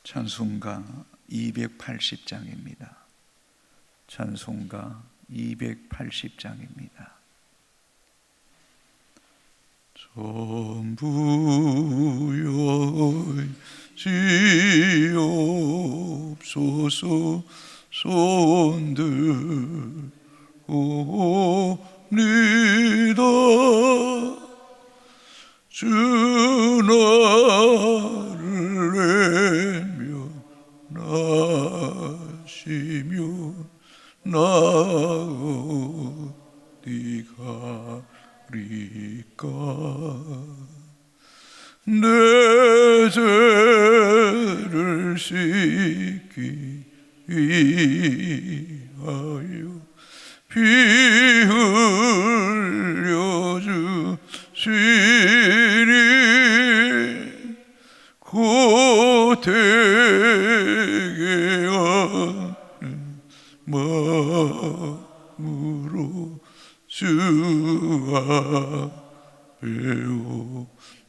찬송가 280장입니다. 찬송가 280장입니다. 전부 여지옵소서 손들옵니다. 주 나를 외면하시면 나 어디 가리까. 내 죄를 씻기 위하여 피 흘려 주시니 곧 되게 하는 마음으로 주 앞에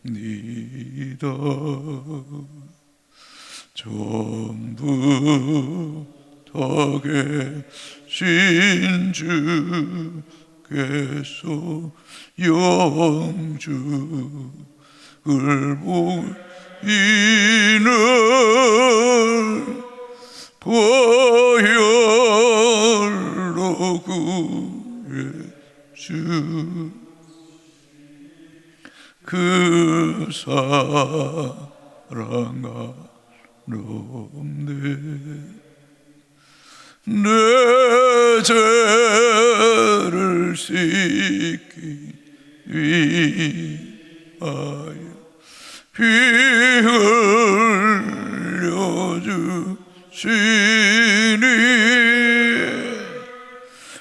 옵니다. 전부 다 계신 주께서 영주를 보이는 보혈로 구해 주 그 사랑 아름네. 내 죄를 씻기 위하여 피 흘려 주시니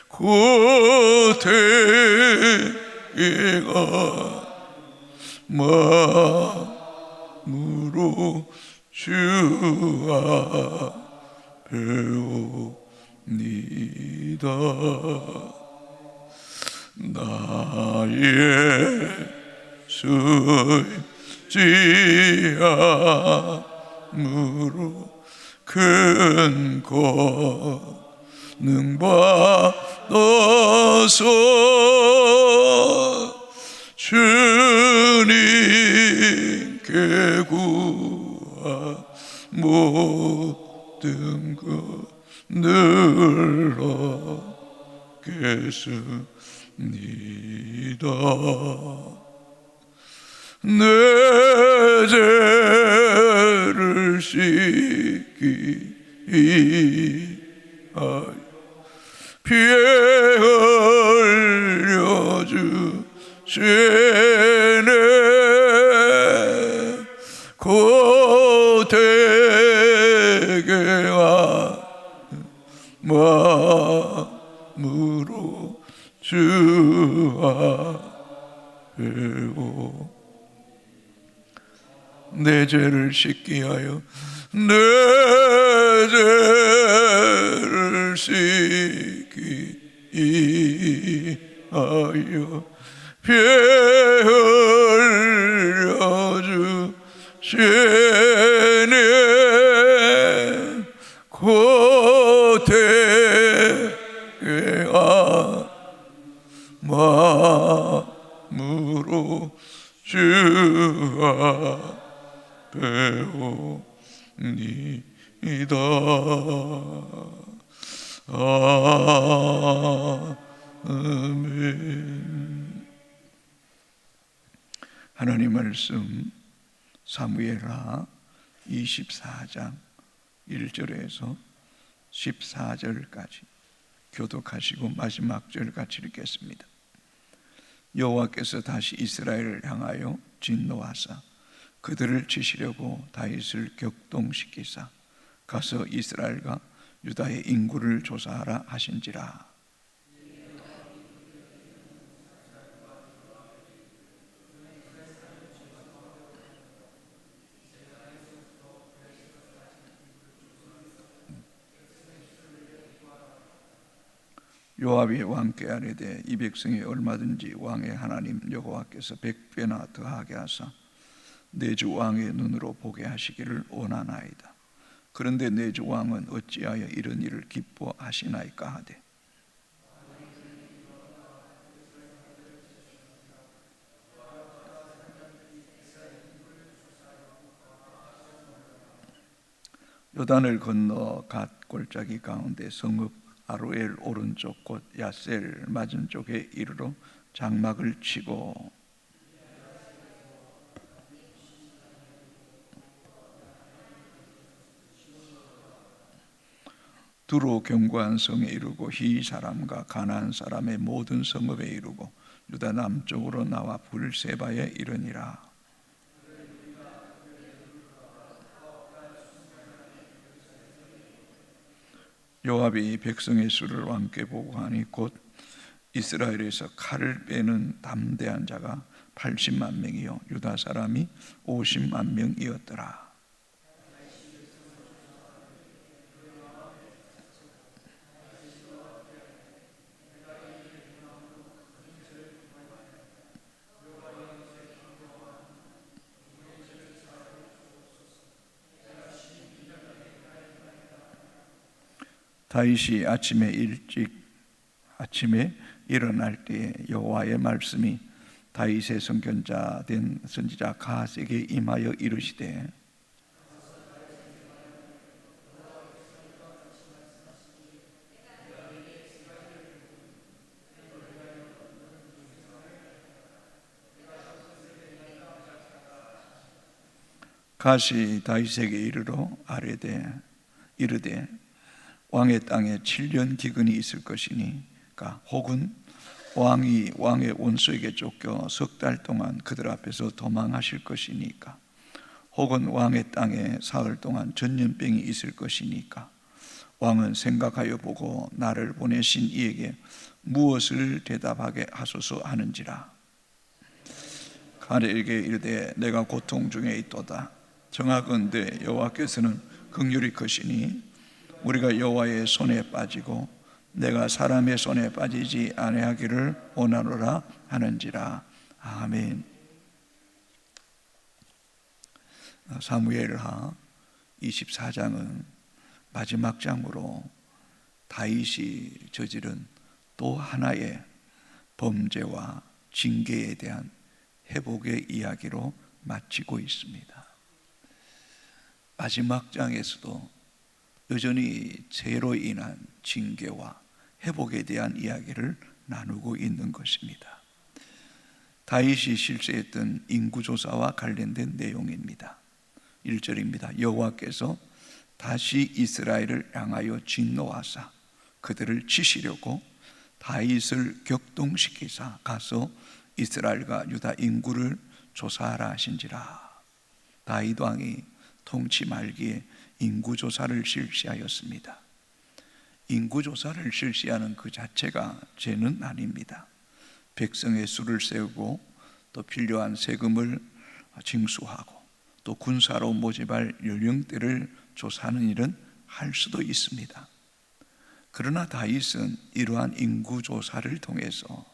곧 되게 마음으로 주 앞에 옵니다. 나의 수지함으로 큰 권능 받아서 주님께 구한 모든 것 늘 얻겠습니다. 내 죄를 씻기 위하여 피 흘려 주시네 곧 되게 하는 마음으로 주 앞에 옵니다. 내 죄를 씻기 하여 내 죄를 씻기 위하여 피 흘려 주시니 곧 되게 한 마음으로 주 앞에 옵니다. 아멘. 하나님 말씀 사무엘하 24장 1절에서 14절까지 교독하시고 마지막 절 같이 읽겠습니다. 여호와께서 다시 이스라엘을 향하여 진노하사 그들을 치시려고 다윗을 격동시키사 가서 이스라엘과 유다의 인구를 조사하라 하신지라. 요압이 왕께 아뢰되 이 백성이 얼마든지 왕의 하나님 여호와께서 100배나 더하게 하사 내 주 왕의 눈으로 보게 하시기를 원하나이다. 그런데 내 주 왕은 어찌하여 이런 일을 기뻐하시나이까 하되 요단을 건너 갓 골짜기 가운데 성읍 아로엘 오른쪽 곧 야셀 맞은 쪽에 이르러 장막을 치고 두로 견고한 성에 이르고 히 사람과 가나안 사람의 모든 성읍에 이르고 유다 남쪽으로 나와 불세바에 이르니라. 요압이 백성의 수를 왕께 보고하니 곧 이스라엘에서 칼을 빼는 담대한 자가 80만 명이요 유다 사람이 50만 명이었더라. 다윗이 아침에 일어날 때 여호와의 말씀이 다윗의 선견자 된 선지자 갓에게 임하여 이르시되 갓이 다윗에게 이르되 왕의 땅에 7년 기근이 있을 것이니까 혹은 왕이 왕의 원수에게 쫓겨 석 달 동안 그들 앞에서 도망하실 것이니까 혹은 왕의 땅에 사흘 동안 전염병이 있을 것이니까 왕은 생각하여 보고 나를 보내신 이에게 무엇을 대답하게 하소서 하는지라. 갓에게 이르되 내가 고통 중에 있도다. 정하건대 여호와께서는 긍휼히 크시니 우리가 여호와의 손에 빠지고 내가 사람의 손에 빠지지 아니하기를 원하노라 하는지라. 아멘. 사무엘하 24장은 마지막 장으로 다윗이 저지른 또 하나의 범죄와 징계에 대한 회복의 이야기로 마치고 있습니다. 마지막 장에서도 여전히 죄로 인한 징계와 회복에 대한 이야기를 나누고 있는 것입니다. 다윗이 실시했던 인구조사와 관련된 내용입니다. 1절입니다. 여호와께서 다시 이스라엘을 향하여 진노하사 그들을 치시려고 다윗을 격동시키사 가서 이스라엘과 유다 인구를 조사하라 하신지라. 다윗 왕이 통치 말기에 인구조사를 실시하였습니다. 인구조사를 실시하는 그 자체가 죄는 아닙니다. 백성의 수를 세우고 또 필요한 세금을 징수하고 또 군사로 모집할 연령대를 조사하는 일은 할 수도 있습니다. 그러나 다윗은 이러한 인구조사를 통해서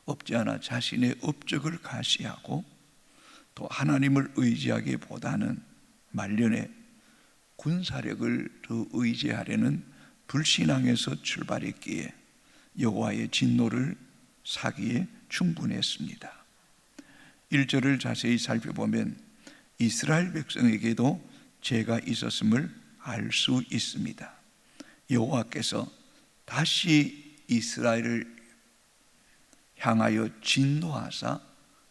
없지 않아 자신의 업적을 가시하고 또 하나님을 의지하기보다는 말년에 군사력을 더 의지하려는 불신앙에서 출발했기에 여호와의 진노를 사기에 충분했습니다. 1절을 자세히 살펴보면 이스라엘 백성에게도 죄가 있었음을 알 수 있습니다. 여호와께서 다시 이스라엘을 향하여 진노하사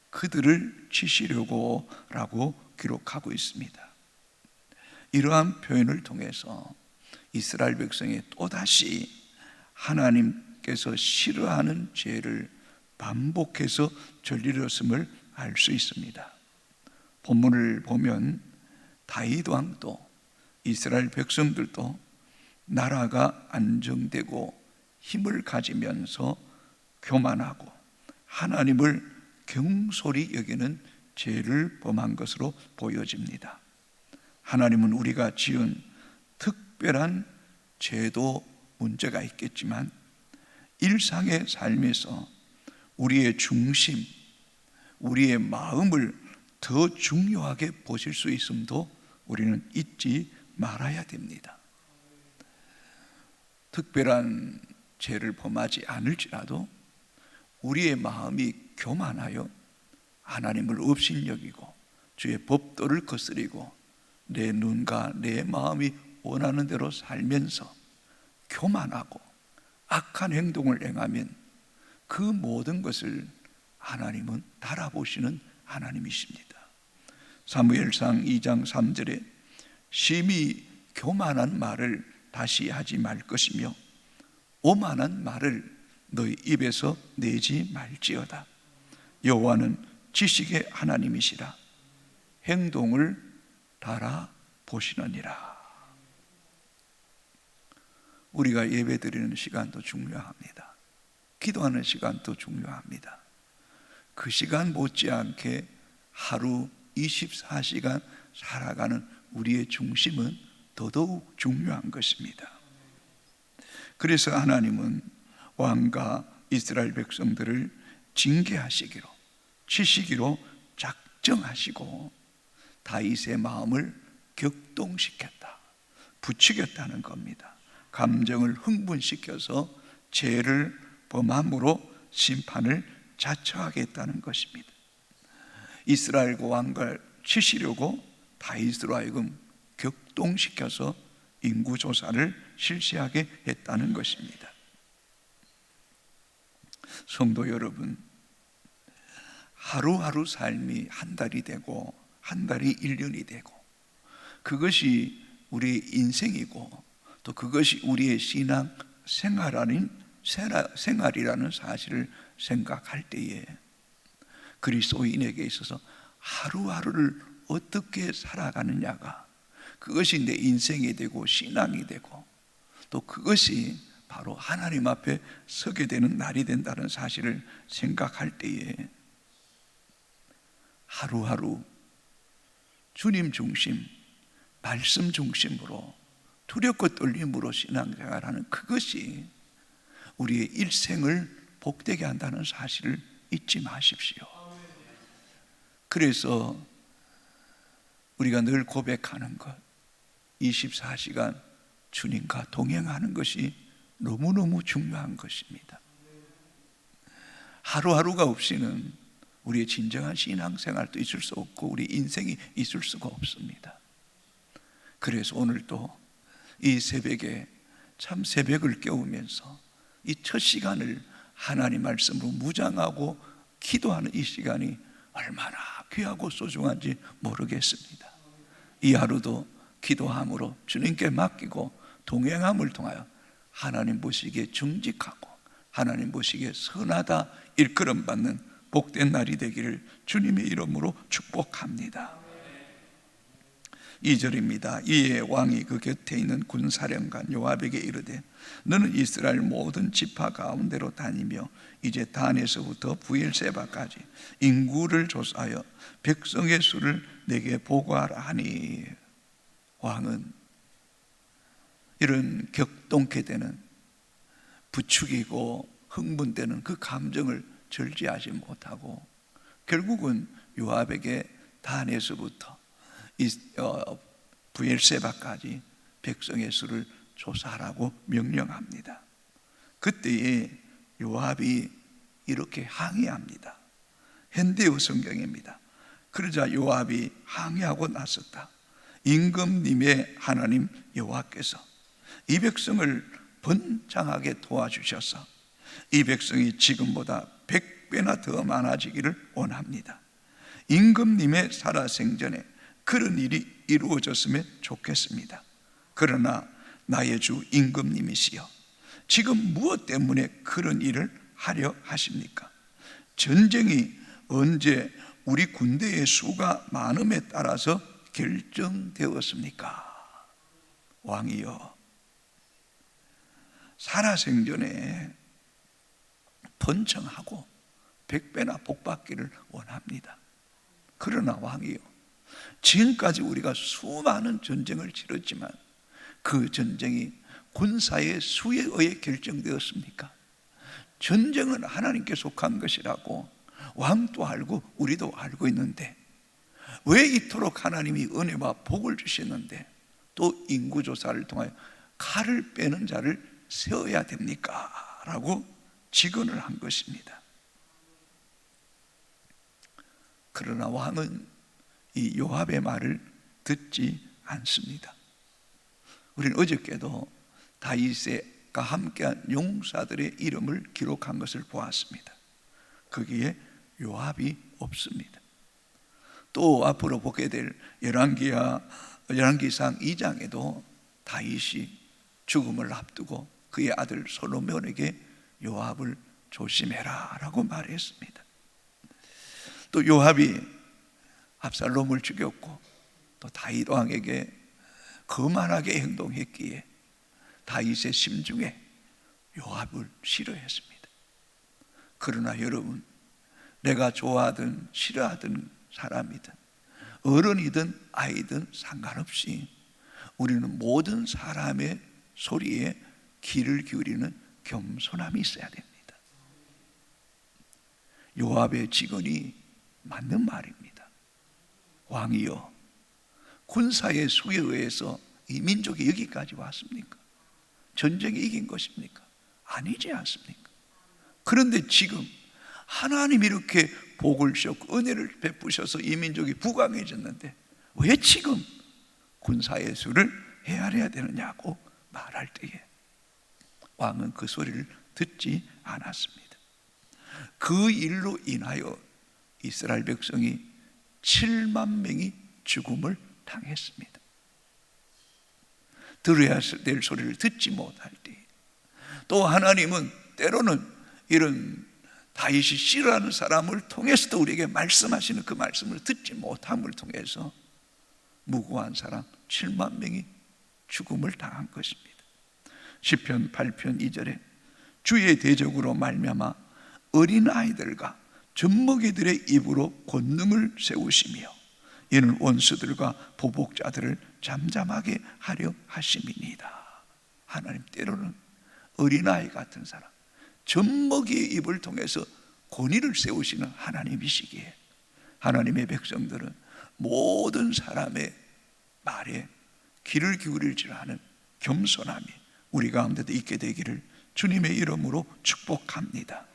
그들을 치시려고 라고 기록하고 있습니다. 이러한 표현을 통해서 이스라엘 백성이 또다시 하나님께서 싫어하는 죄를 반복해서 저질렀음을 알 수 있습니다. 본문을 보면 다윗 왕도 이스라엘 백성들도 나라가 안정되고 힘을 가지면서 교만하고 하나님을 경솔히 여기는 죄를 범한 것으로 보여집니다. 하나님은 우리가 지은 특별한 죄도 문제가 있겠지만 일상의 삶에서 우리의 중심, 우리의 마음을 더 중요하게 보실 수 있음도 우리는 잊지 말아야 됩니다. 특별한 죄를 범하지 않을지라도 우리의 마음이 교만하여 하나님을 업신여기고 주의 법도를 거스리고 내 눈과 내 마음이 원하는 대로 살면서 교만하고 악한 행동을 행하면 그 모든 것을 하나님은 달아보시는 하나님이십니다. 사무엘상 2장 3절에 심히 교만한 말을 다시 하지 말 것이며 오만한 말을 너희 입에서 내지 말지어다. 여호와는 지식의 하나님이시라 행동을 달아보시느니라. 우리가 예배드리는 시간도 중요합니다. 기도하는 시간도 중요합니다. 그 시간 못지않게 하루 24시간 살아가는 우리의 중심은 더더욱 중요한 것입니다. 그래서 하나님은 왕과 이스라엘 백성들을 징계하시기로 치시기로 작정하시고 다윗의 마음을 격동시켰다, 부추겼다는 겁니다. 감정을 흥분시켜서 죄를 범함으로 심판을 자처하겠다는 것입니다. 이스라엘과 왕을 치시려고 다윗으로 하여금 격동시켜서 인구조사를 실시하게 했다는 것입니다. 성도 여러분, 하루하루 삶이 한 달이 되고 한 달이 1년이 되고 그것이 우리의 인생이고 또 그것이 우리의 신앙 생활이라는 사실을 생각할 때에 그리스도인에게 있어서 하루하루를 어떻게 살아가느냐가 그것이 내 인생이 되고 신앙이 되고 또 그것이 바로 하나님 앞에 서게 되는 날이 된다는 사실을 생각할 때에 하루하루 주님 중심, 말씀 중심으로 두렵고 떨림으로 신앙생활하는 그것이 우리의 일생을 복되게 한다는 사실을 잊지 마십시오. 그래서 우리가 늘 고백하는 것, 24시간 주님과 동행하는 것이 너무너무 중요한 것입니다. 하루하루가 없이는 우리의 진정한 신앙생활도 있을 수 없고 우리 인생이 있을 수가 없습니다. 그래서 오늘도 이 새벽에 참 새벽을 깨우면서 이 첫 시간을 하나님 말씀으로 무장하고 기도하는 이 시간이 얼마나 귀하고 소중한지 모르겠습니다. 이 하루도 기도함으로 주님께 맡기고 동행함을 통하여 하나님 보시기에 정직하고 하나님 보시기에 선하다 일컬음 받는 복된 날이 되기를 주님의 이름으로 축복합니다. 2절입니다. 이에 왕이 그 곁에 있는 군사령관 요압에게 이르되 너는 이스라엘 모든 지파 가운데로 다니며 이제 단에서부터 브엘세바까지 인구를 조사하여 백성의 수를 내게 보고하라 하니, 왕은 이런 격동케 되는 부추기고 흥분되는 그 감정을 절제하지 못하고 결국은 요압에게 단에서부터 브엘세바까지 백성의 수를 조사하라고 명령합니다. 그때에 요압이 이렇게 항의합니다. 현대의 성경입니다. 그러자 요압이 항의하고 나섰다. 임금님의 하나님 여호와께서 이 백성을 번창하게 도와주셔서 이 백성이 지금보다 100배나 더 많아지기를 원합니다. 임금님의 살아생전에 그런 일이 이루어졌으면 좋겠습니다. 그러나 나의 주 임금님이시여, 지금 무엇 때문에 그런 일을 하려 하십니까? 전쟁이 언제 우리 군대의 수가 많음에 따라서 결정되었습니까? 왕이여, 살아생전에 번창하고 100배나 복받기를 원합니다. 그러나 왕이여, 지금까지 우리가 수많은 전쟁을 치렀지만 그 전쟁이 군사의 수에 의해 결정되었습니까? 전쟁은 하나님께 속한 것이라고 왕도 알고 우리도 알고 있는데 왜 이토록 하나님이 은혜와 복을 주시는데 또 또 인구조사를 통하여 칼을 빼는 자를 세워야 됩니까? 라고 직언을 한 것입니다. 그러나 왕은 이 요압의 말을 듣지 않습니다. 우리는 어저께도 다윗과 함께한 용사들의 이름을 기록한 것을 보았습니다. 거기에 요압이 없습니다. 또 앞으로 보게 될 열왕기상 2장에도 다윗이 죽음을 앞두고 그의 아들 솔로몬에게 요압을 조심해라 라고 말했습니다. 또 요압이 압살롬을 죽였고 또 다윗 왕에게 거만하게 행동했기에 다윗의 심중에 요압을 싫어했습니다. 그러나 여러분, 내가 좋아하든 싫어하든 사람이든 어른이든 아이든 상관없이 우리는 모든 사람의 소리에 귀를 기울이는 겸손함이 있어야 됩니다. 요압의 직언이 맞는 말입니다. 왕이여, 군사의 수에 의해서 이 민족이 여기까지 왔습니까? 전쟁에 이긴 것입니까? 아니지 않습니까? 그런데 지금 하나님이 이렇게 복을 주셨고 은혜를 베푸셔서 이 민족이 부강해졌는데 왜 지금 군사의 수를 헤아려야 되느냐고 말할 때에 왕은 그 소리를 듣지 않았습니다. 그 일로 인하여 이스라엘 백성이 7만 명이 죽음을 당했습니다. 들어야 될 소리를 듣지 못할 때, 또 하나님은 때로는 이런 다윗이 싫어하는 사람을 통해서도 우리에게 말씀하시는 그 말씀을 듣지 못함을 통해서 무고한 사람 7만 명이 죽음을 당한 것입니다. 시편 8편 2절에 주의 대적으로 말미암아 어린아이들과 젖먹이들의 입으로 권능을 세우시며 이는 원수들과 보복자들을 잠잠하게 하려 하심이니이다. 하나님 때로는 어린아이 같은 사람, 젖먹이의 입을 통해서 권위를 세우시는 하나님이시기에 하나님의 백성들은 모든 사람의 말에 귀를 기울일 줄 아는 겸손함이 우리 가운데도 있게 되기를 주님의 이름으로 축복합니다.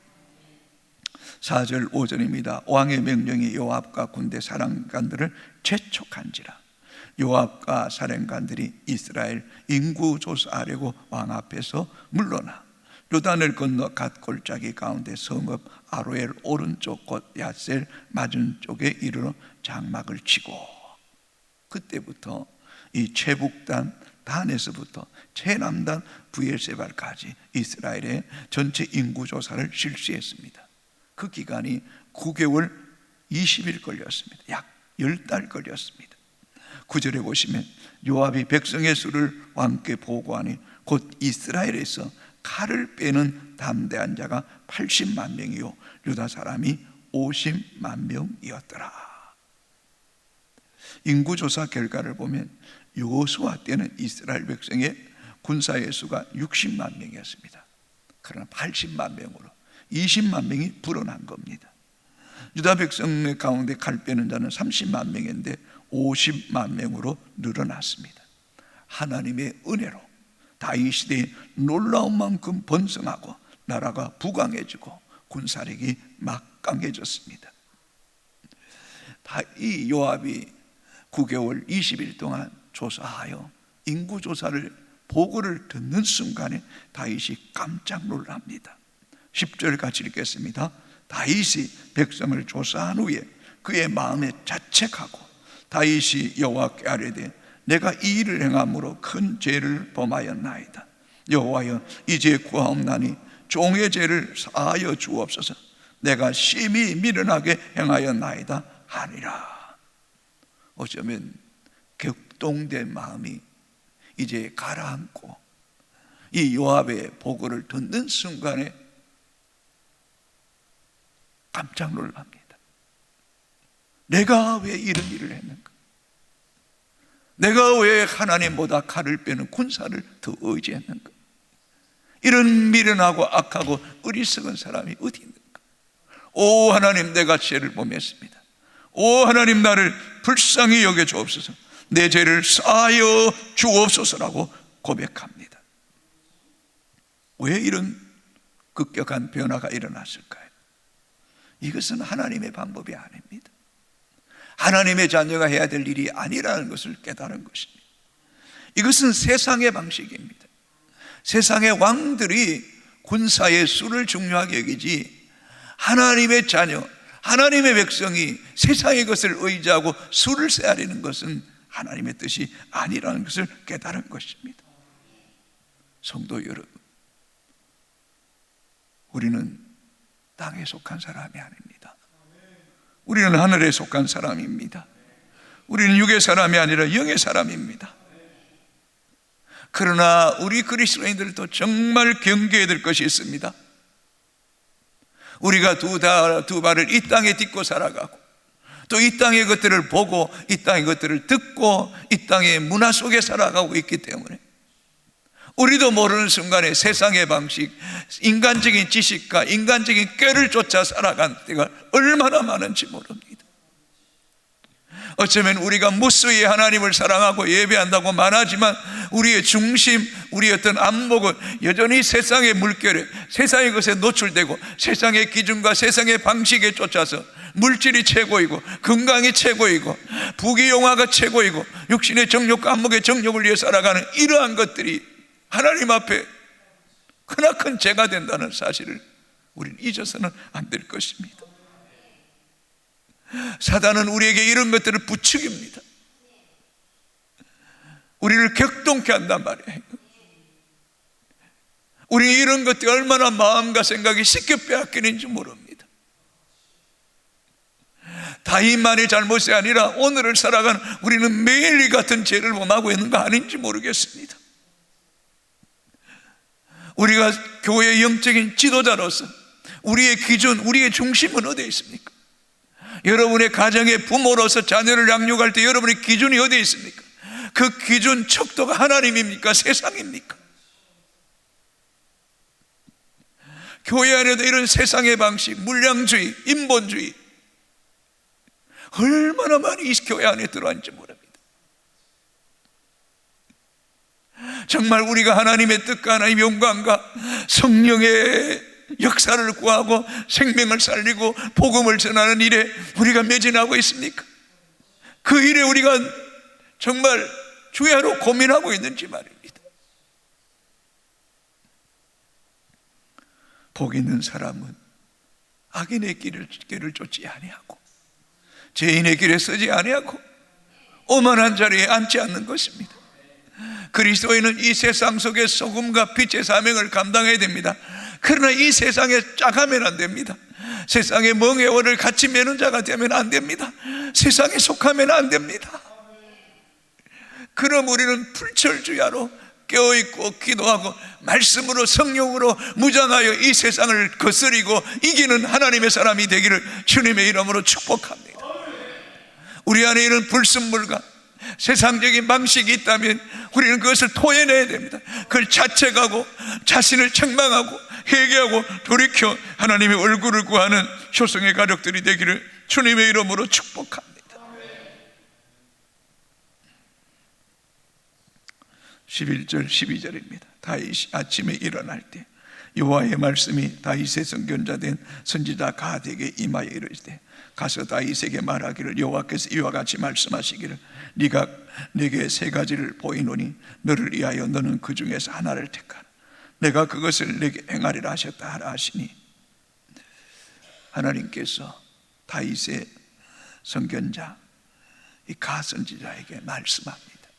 4절 5절입니다. 왕의 명령이 요압과 군대 사령관들을 재촉한지라 요압과 사령관들이 이스라엘 인구 조사하려고 왕 앞에서 물러나 요단을 건너 갓 골짜기 가운데 성읍 아로엘 오른쪽 곧 야셀 맞은쪽에 이르러 장막을 치고, 그때부터 이 최북단 단에서부터 최남단 브엘세발까지 이스라엘의 전체 인구 조사를 실시했습니다. 그 기간이 9개월 20일 걸렸습니다. 약 10달 걸렸습니다. 9절에 보시면 요압이 백성의 수를 왕께 보고하니 곧 이스라엘에서 칼을 빼는 담대한 자가 80만 명이요 유다 사람이 50만 명이었더라. 인구조사 결과를 보면 여호수아 때는 이스라엘 백성의 군사의 수가 60만 명이었습니다. 그러나 80만 명으로 20만 명이 불어난 겁니다. 유다 백성 가운데 칼 빼는 자는 30만 명인데 50만 명으로 늘어났습니다. 하나님의 은혜로 다윗 시대에 놀라운 만큼 번성하고 나라가 부강해지고 군사력이 막강해졌습니다. 이 요압이 9개월 20일 동안 조사하여 인구조사를 보고를 듣는 순간에 다윗이 깜짝 놀랍니다. 10절 같이 읽겠습니다. 다윗이 백성을 조사한 후에 그의 마음에 자책하고 다윗이 여호와께 아뢰되 내가 이 일을 행함으로 큰 죄를 범하였나이다. 여호와여 이제 구하옵나니 종의 죄를 사하여 주옵소서. 내가 심히 미련하게 행하였나이다 하니라. 어쩌면 격동된 마음이 이제 가라앉고 이 요압의 보고를 듣는 순간에 깜짝 놀랍니다. 내가 왜 이런 일을 했는가? 내가 왜 하나님보다 칼을 빼는 군사를 더 의지했는가? 이런 미련하고 악하고 어리석은 사람이 어디 있는가? 오 하나님, 내가 죄를 범했습니다. 오 하나님, 나를 불쌍히 여겨 주옵소서. 내 죄를 사하여 주옵소서라고 고백합니다. 왜 이런 급격한 변화가 일어났을까요? 이것은 하나님의 방법이 아닙니다. 하나님의 자녀가 해야 될 일이 아니라는 것을 깨달은 것입니다. 이것은 세상의 방식입니다. 세상의 왕들이 군사의 수를 중요하게 여기지, 하나님의 자녀, 하나님의 백성이 세상의 것을 의지하고 수를 세하려는 것은 하나님의 뜻이 아니라는 것을 깨달은 것입니다. 성도 여러분, 우리는 땅에 속한 사람이 아닙니다. 우리는 하늘에 속한 사람입니다. 우리는 육의 사람이 아니라 영의 사람입니다. 그러나 우리 그리스도인들도 정말 경계해야 될 것이 있습니다. 우리가 두 발을 이 땅에 딛고 살아가고, 또 이 땅의 것들을 보고, 이 땅의 것들을 듣고, 이 땅의 문화 속에 살아가고 있기 때문에 우리도 모르는 순간에 세상의 방식, 인간적인 지식과 인간적인 꾀를 쫓아 살아간 때가 얼마나 많은지 모릅니다. 어쩌면 우리가 무수히 하나님을 사랑하고 예배한다고 말하지만 우리의 중심, 우리의 어떤 안목은 여전히 세상의 물결에, 세상의 것에 노출되고 세상의 기준과 세상의 방식에 쫓아서 물질이 최고이고 건강이 최고이고 부귀영화가 최고이고 육신의 정욕과 안목의 정욕을 위해 살아가는 이러한 것들이 하나님 앞에 크나큰 죄가 된다는 사실을 우리는 잊어서는 안 될 것입니다. 사단은 우리에게 이런 것들을 부추깁니다. 우리를 격동케 한단 말이에요. 우리 이런 것들이 얼마나 마음과 생각이 쉽게 빼앗기는지 모릅니다. 다윗만의 잘못이 아니라 오늘을 살아가는 우리는 매일 이 같은 죄를 범하고 있는 거 아닌지 모르겠습니다. 우리가 교회의 영적인 지도자로서 우리의 기준, 우리의 중심은 어디에 있습니까? 여러분의 가정의 부모로서 자녀를 양육할 때 여러분의 기준이 어디에 있습니까? 그 기준 척도가 하나님입니까? 세상입니까? 교회 안에도 이런 세상의 방식, 물량주의, 인본주의 얼마나 많이 이 교회 안에 들어왔는지 모릅니다. 정말 우리가 하나님의 뜻과 하나님의 영광과 성령의 역사를 구하고 생명을 살리고 복음을 전하는 일에 우리가 매진하고 있습니까? 그 일에 우리가 정말 주야로 고민하고 있는지 말입니다. 복 있는 사람은 악인의 길을 쫓지 아니하고 죄인의 길에 서지 아니하고 오만한 자리에 앉지 않는 것입니다. 그리스도인은 이 세상 속의 소금과 빛의 사명을 감당해야 됩니다. 그러나 이 세상에 짜가면 안 됩니다. 세상의 멍에 월을 같이 매는 자가 되면 안 됩니다. 세상에 속하면 안 됩니다. 그럼 우리는 불철주야로 깨어있고 기도하고 말씀으로 성령으로 무장하여 이 세상을 거스리고 이기는 하나님의 사람이 되기를 주님의 이름으로 축복합니다. 우리 안에 이런 불순물과 세상적인 방식이 있다면 우리는 그것을 토해내야 됩니다. 그걸 자책하고 자신을 책망하고 회개하고 돌이켜 하나님의 얼굴을 구하는 효성의 가족들이 되기를 주님의 이름으로 축복합니다. 11절 12절입니다. 다윗이 아침에 일어날 때 여호와의 말씀이 다윗의 선견자 된 선지자 가드에게 임하여 이르시되 가서 다윗에게 말하기를 여호와께서 이와 같이 말씀하시기를 네가 내게 세 가지를 보이노니 너를 위하여 너는 그 중에서 하나를 택하라. 내가 그것을 내게 행하리라 하셨다 하라 하시니, 하나님께서 다윗의 선견자 이 가 선지자에게 말씀합니다.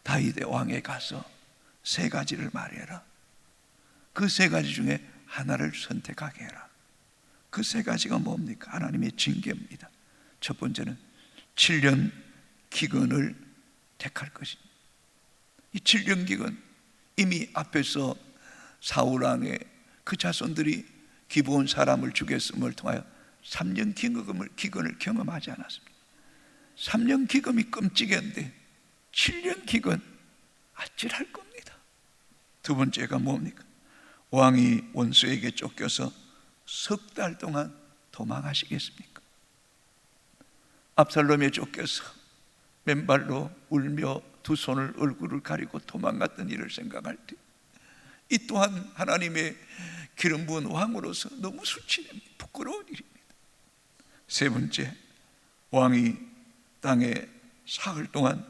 다윗의 왕에 가서 세 가지를 말해라. 그 세 가지 중에 하나를 선택하게 해라. 그 세 가지가 뭡니까? 하나님의 징계입니다. 첫 번째는 7년 기근을 택할 것입니다. 이 7년 기근, 이미 앞에서 사울 왕의 그 자손들이 기브온 사람을 죽였음을 통하여 3년 기근을 경험하지 않았습니다. 3년 기근이 끔찍했는데 7년 기근 아찔할 겁니다. 두 번째가 뭡니까? 왕이 원수에게 쫓겨서 석 달 동안 도망하시겠습니까? 압살롬에 쫓겨서 맨발로 울며 두 손을 얼굴을 가리고 도망갔던 일을 생각할 때, 이 또한 하나님의 기름 부은 왕으로서 너무 수치됩니다. 부끄러운 일입니다. 세 번째, 왕이 땅에 사흘 동안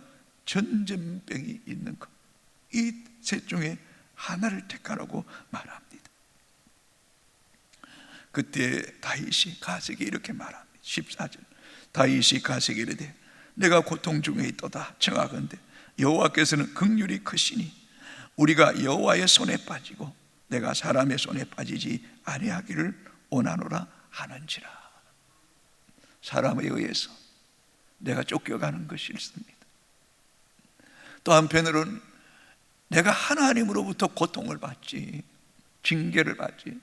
전염병이 있는 것, 이 셋 중에 하나를 택하라고 말합니다. 그때 다윗이 가세에게 이렇게 말합니다. 14절, 다윗이 가세에게 이르되 내가 고통 중에 있도다 청하건대 여호와께서는 긍휼이 크시니 우리가 여호와의 손에 빠지고 내가 사람의 손에 빠지지 아니하기를 원하노라 하는지라. 사람에 의해서 내가 쫓겨가는 것이 싫습니다. 또 한편으로는 내가 하나님으로부터 고통을 받지, 징계를 받지,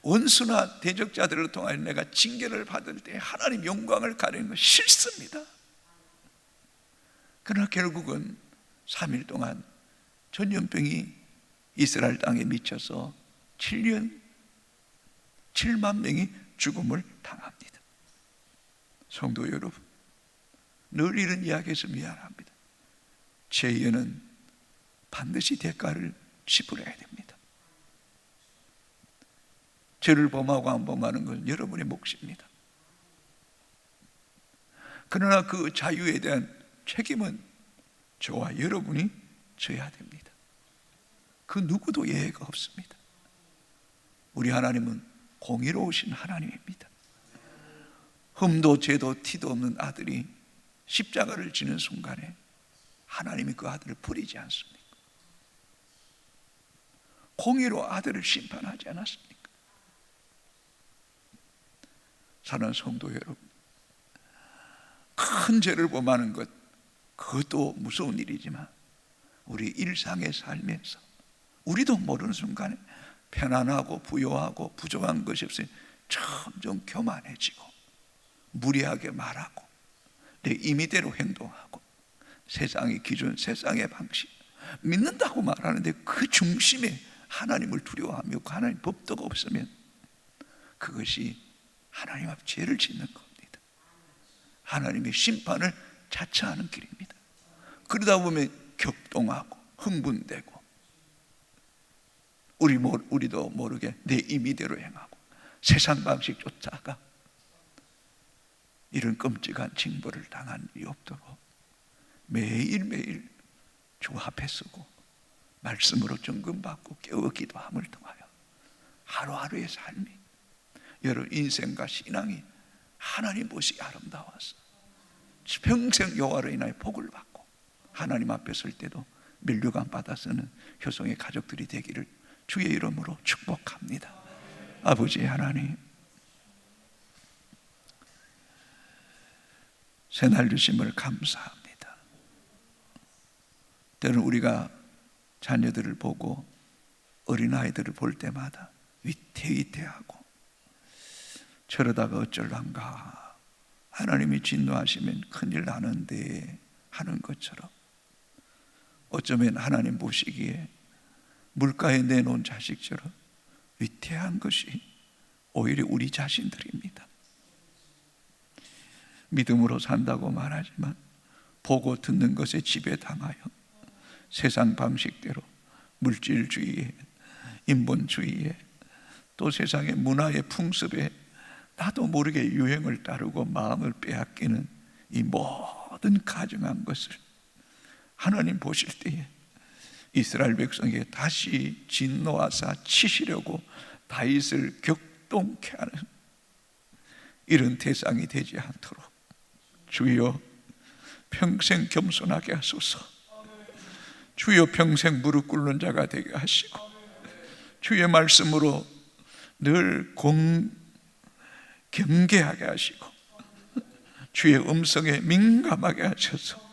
원수나 대적자들을 통하여 내가 징계를 받을 때 하나님 영광을 가리는 것이 싫습니다. 그러나 결국은 3일 동안 전염병이 이스라엘 땅에 미쳐서 7만 명이 죽음을 당합니다. 성도 여러분, 늘 이런 이야기해서 미안합니다. 죄인은 반드시 대가를 지불해야 됩니다. 죄를 범하고 안 범하는 건 여러분의 몫입니다. 그러나 그 자유에 대한 책임은 저와 여러분이 져야 됩니다. 그 누구도 예외가 없습니다. 우리 하나님은 공의로우신 하나님입니다. 흠도 죄도 티도 없는 아들이 십자가를 지는 순간에 하나님이 그 아들을 버리지 않습니까? 공의로 아들을 심판하지 않았습니까? 사랑하는 성도 여러분, 큰 죄를 범하는 것, 그것도 무서운 일이지만 우리 일상의 삶에서 우리도 모르는 순간에 편안하고 부요하고 부족한 것이 없으니 점점 교만해지고 무리하게 말하고 내 임의대로 행동하고 세상의 기준, 세상의 방식 믿는다고 말하는데 그 중심에 하나님을 두려워하며 그 하나님 법도가 없으면 그것이 하나님 앞 죄를 짓는 겁니다. 하나님의 심판을 자처하는 길입니다. 그러다 보면 격동하고 흥분되고 우리도 모르게 내 임의대로 행하고 세상 방식 쫓아가 이런 끔찍한 징벌을 당한 일이 없도록 매일매일 주 앞에 서고 말씀으로 점검받고 깨어 기도함을 통하여 하루하루의 삶이, 여러분 인생과 신앙이 하나님 보시기 아름다워서 평생 여호와로 인하여 복을 받고 하나님 앞에 설 때도 면류관 받아서는 효성의 가족들이 되기를 주의 이름으로 축복합니다. 아버지 하나님, 새날 주심을 감사합니다. 때로는 우리가 자녀들을 보고 어린아이들을 볼 때마다 위태위태하고 저러다가 어쩔란가, 하나님이 진노하시면 큰일 나는데 하는 것처럼 어쩌면 하나님 보시기에 물가에 내놓은 자식처럼 위태한 것이 오히려 우리 자신들입니다. 믿음으로 산다고 말하지만 보고 듣는 것에 지배당하여 세상 방식대로 물질주의에, 인본주의에, 또 세상의 문화의 풍습에 나도 모르게 유행을 따르고 마음을 빼앗기는 이 모든 가증한 것을 하나님 보실 때에 이스라엘 백성에게 다시 진노하사 치시려고 다윗을 격동케 하는 이런 대상이 되지 않도록 주여 평생 겸손하게 하소서. 주여 평생 무릎 꿇는 자가 되게 하시고 주의 말씀으로 늘 경계하게 하시고 주의 음성에 민감하게 하셔서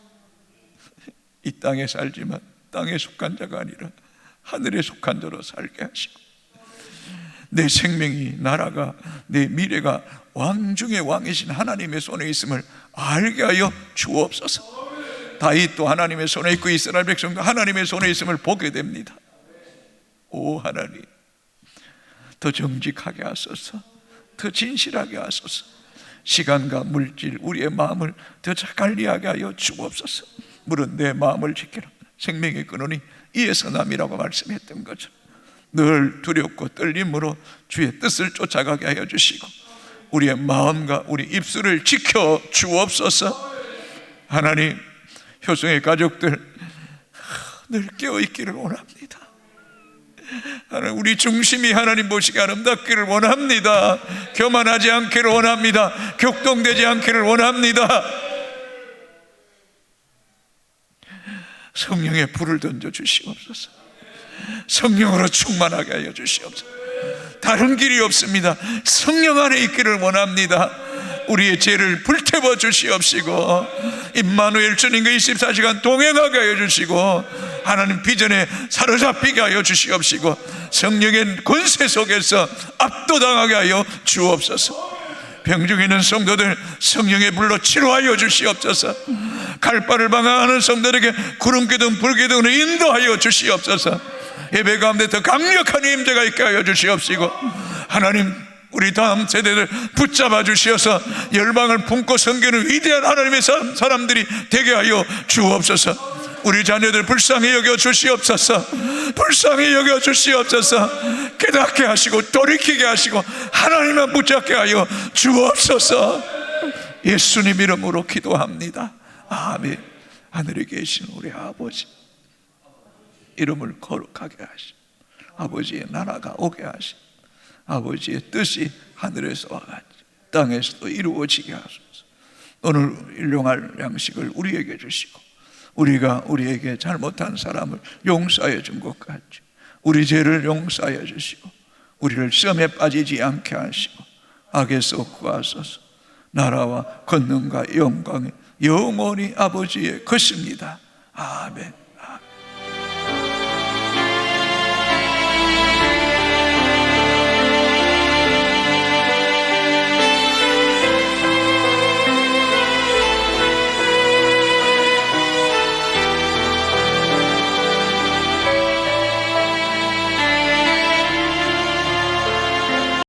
이 땅에 살지만 땅에 속한 자가 아니라 하늘에 속한 자로 살게 하시고 내 생명이, 나라가, 내 미래가 왕 중에 왕이신 하나님의 손에 있음을 알게 하여 주옵소서. 다윗도 하나님의 손에 있고 이스라엘 백성도 하나님의 손에 있음을 보게 됩니다. 오 하나님, 더 정직하게 하소서, 더 진실하게 하소서. 시간과 물질, 우리의 마음을 더 관리하게 하여 주옵소서. 물은 내 마음을 지키라. 생명의 근원이 이에서 남이라고 말씀했던 것처럼 늘 두렵고 떨림으로 주의 뜻을 쫓아가게 하여 주시고 우리의 마음과 우리 입술을 지켜 주옵소서. 하나님, 효성의 가족들 늘 깨어있기를 원합니다. 하나님, 우리 중심이 하나님 보시기 아름답기를 원합니다. 교만하지 않기를 원합니다. 격동되지 않기를 원합니다. 성령의 불을 던져 주시옵소서. 성령으로 충만하게 하여 주시옵소서. 다른 길이 없습니다. 성령 안에 있기를 원합니다. 우리의 죄를 불태워 주시옵시고 임마누엘 주님과 24시간 동행하게 하여 주시고 하나님 비전에 사로잡히게 하여 주시옵시고 성령의 권세 속에서 압도당하게 하여 주옵소서. 병중에 있는 성도들 성령의 불로 치료하여 주시옵소서. 갈바를 방황하는 성도들에게 구름기둥 불기둥으로 인도하여 주시옵소서. 예배 가운데 더 강력한 임재가 있게 하여 주시옵시고 하나님, 우리 다음 세대들 붙잡아 주시어서 열방을 품고 섬기는 위대한 하나님의 사람들이 되게 하여 주옵소서. 우리 자녀들 불쌍히 여겨 주시옵소서. 불쌍히 여겨 주시옵소서. 깨닫게 하시고 돌이키게 하시고 하나님만 붙잡게 하여 주옵소서. 예수님 이름으로 기도합니다. 아멘. 하늘에 계신 우리 아버지, 이름을 거룩하게 하시고 아버지의 나라가 오게 하시고 아버지의 뜻이 하늘에서와 같이 땅에서도 이루어지게 하소서. 오늘 일용할 양식을 우리에게 주시고 우리가 우리에게 잘못한 사람을 용서해 준 것 같이 우리 죄를 용서해 주시고 우리를 시험에 빠지지 않게 하시고 악에서 구하소서. 나라와 권능과 영광이 영원히 아버지의 것입니다. 아멘.